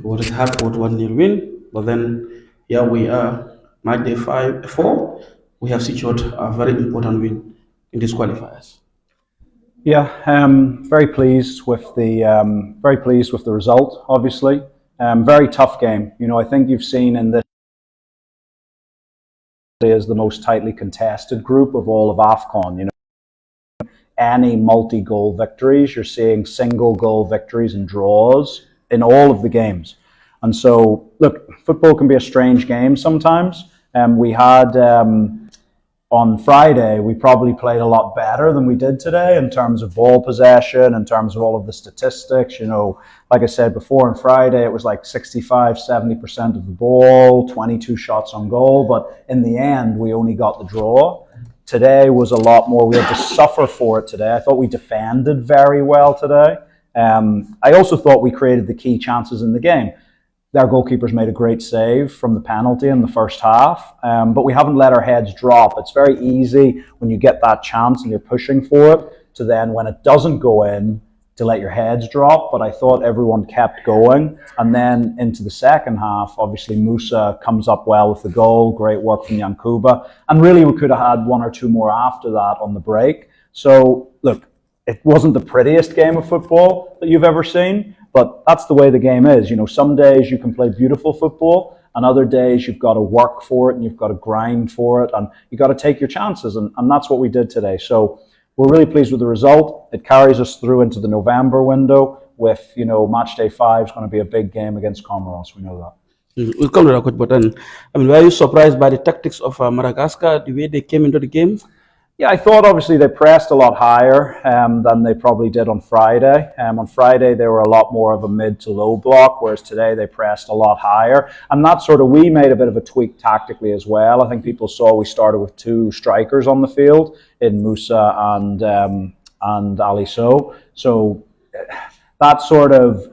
It was a hard fought 1-0 win, but then here we are, match day 4. We have secured a very important win in these qualifiers. Yeah, very pleased with the result. Obviously, very tough game. I think you've seen in this is the most tightly contested group of all of AFCON. Any multi-goal victories, you're seeing single-goal victories and draws in all of the games. And so, look, football can be a strange game sometimes. We had on Friday, we probably played a lot better than we did today in terms of ball possession, in terms of all of the statistics. Like I said before, on Friday, it was like 65, 70% of the ball, 22 shots on goal. But in the end, we only got the draw. Today was a lot more. We had to suffer for it today. I thought we defended very well today. I also thought we created the key chances in the game. Our goalkeepers made a great save from the penalty in the first half, but we haven't let our heads drop. It's very easy when you get that chance and you're pushing for it to then, when it doesn't go in, to let your heads drop. But I thought everyone kept going. And then into the second half, obviously Musa comes up well with the goal. Great work from Yankuba. And really we could have had one or two more after that on the break. So look, it wasn't the prettiest game of football that you've ever seen, but that's the way the game is. Some days you can play beautiful football, and other days you've got to work for it and you've got to grind for it and you've got to take your chances. And that's what we did today. So we're really pleased with the result. It carries us through into the November window with, match day 5 is going to be a big game against Comoros. We know that. We'll come to that, but then, were you surprised by the tactics of Madagascar, the way they came into the game? Yeah, I thought obviously they pressed a lot higher than they probably did on Friday. On Friday, they were a lot more of a mid to low block, whereas today they pressed a lot higher. And that we made a bit of a tweak tactically as well. I think people saw we started with 2 strikers on the field in Musa and Ali So. So that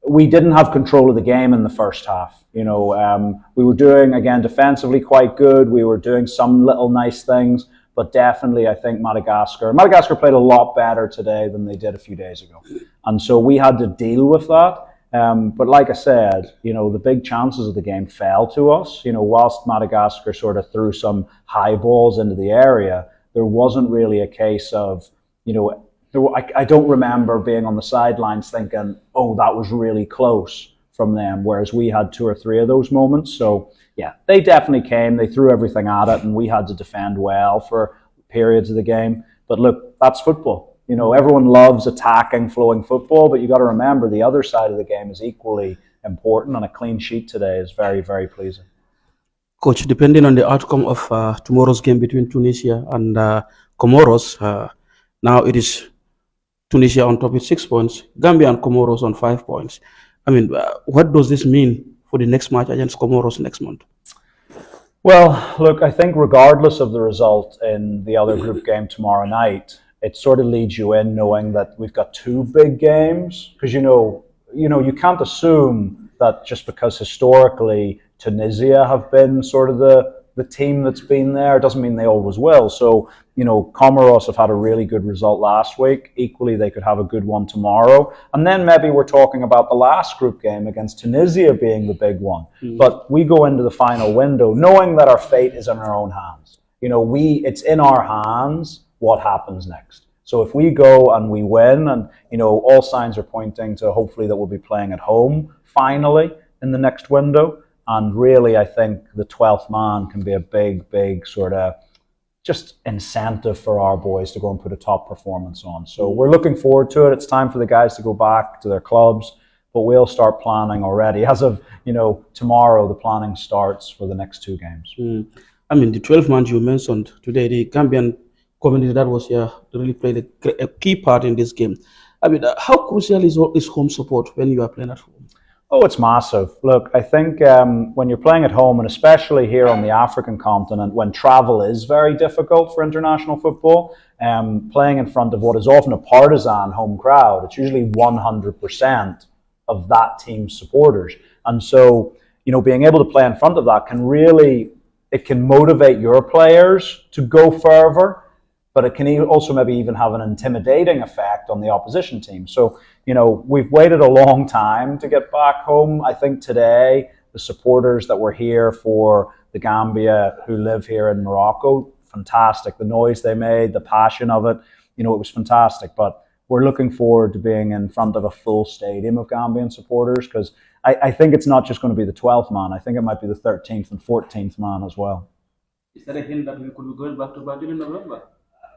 we didn't have control of the game in the first half. We were doing, again, defensively quite good. We were doing some little nice things. But definitely, I think Madagascar played a lot better today than they did a few days ago. And so we had to deal with that. But like I said, the big chances of the game fell to us. Whilst Madagascar sort of threw some high balls into the area, there wasn't really a case of, I don't remember being on the sidelines thinking, oh, that was really close from them, whereas we had 2 or 3 of those moments. So yeah, they definitely came. They threw everything at it, and we had to defend well for periods of the game. But look, that's football. Everyone loves attacking, flowing football, but you got to remember the other side of the game is equally important, and a clean sheet today is very, very pleasing. Coach, depending on the outcome of tomorrow's game between Tunisia and Comoros, now it is Tunisia on top with 6 points, Gambia and Comoros on 5 points. What does this mean for the next match against Comoros next month? Well, look, I think regardless of the result in the other group game tomorrow night, it sort of leads you in knowing that we've got 2 big games, because you can't assume that just because historically Tunisia have been sort of the team that's been there, it doesn't mean they always will. So, Comoros have had a really good result last week. Equally, they could have a good one tomorrow. And then maybe we're talking about the last group game against Tunisia being the big one. But we go into the final window knowing that our fate is in our own hands. It's in our hands what happens next. So if we go and we win, and, all signs are pointing to hopefully that we'll be playing at home finally in the next window. And really, I think the 12th man can be a big, big sort of just incentive for our boys to go and put a top performance on. So we're looking forward to it. It's time for the guys to go back to their clubs, but we'll start planning already. As of, tomorrow, the planning starts for the next 2 games. The 12 man you mentioned today, the Gambian community that was here really played a key part in this game. How crucial is home support when you are playing at home? Oh, it's massive. Look, I think when you're playing at home, and especially here on the African continent, when travel is very difficult for international football, playing in front of what is often a partisan home crowd, it's usually 100% of that team's supporters. And so, being able to play in front of that can motivate your players to go further. but it can also maybe even have an intimidating effect on the opposition team. So, you know, we've waited a long time to get back home. I think today, the supporters that were here for the Gambia who live here in Morocco, fantastic. The noise they made, the passion of it, you know, it was fantastic. But we're looking forward to being in front of a full stadium of Gambian supporters, because I think it's not just going to be the 12th man. I think it might be the 13th and 14th man as well. Is that a hint that we could be going back to Banjul in November?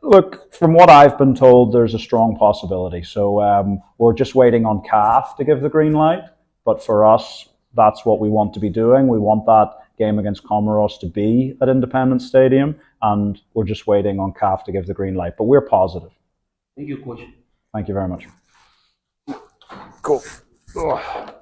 Look, from what I've been told, there's a strong possibility. So we're just waiting on CAF to give the green light. But for us, that's what we want to be doing. We want that game against Comoros to be at Independence Stadium, and we're just waiting on CAF to give the green light. But we're positive. Thank you, Coach. Thank you very much. Cool. Oh.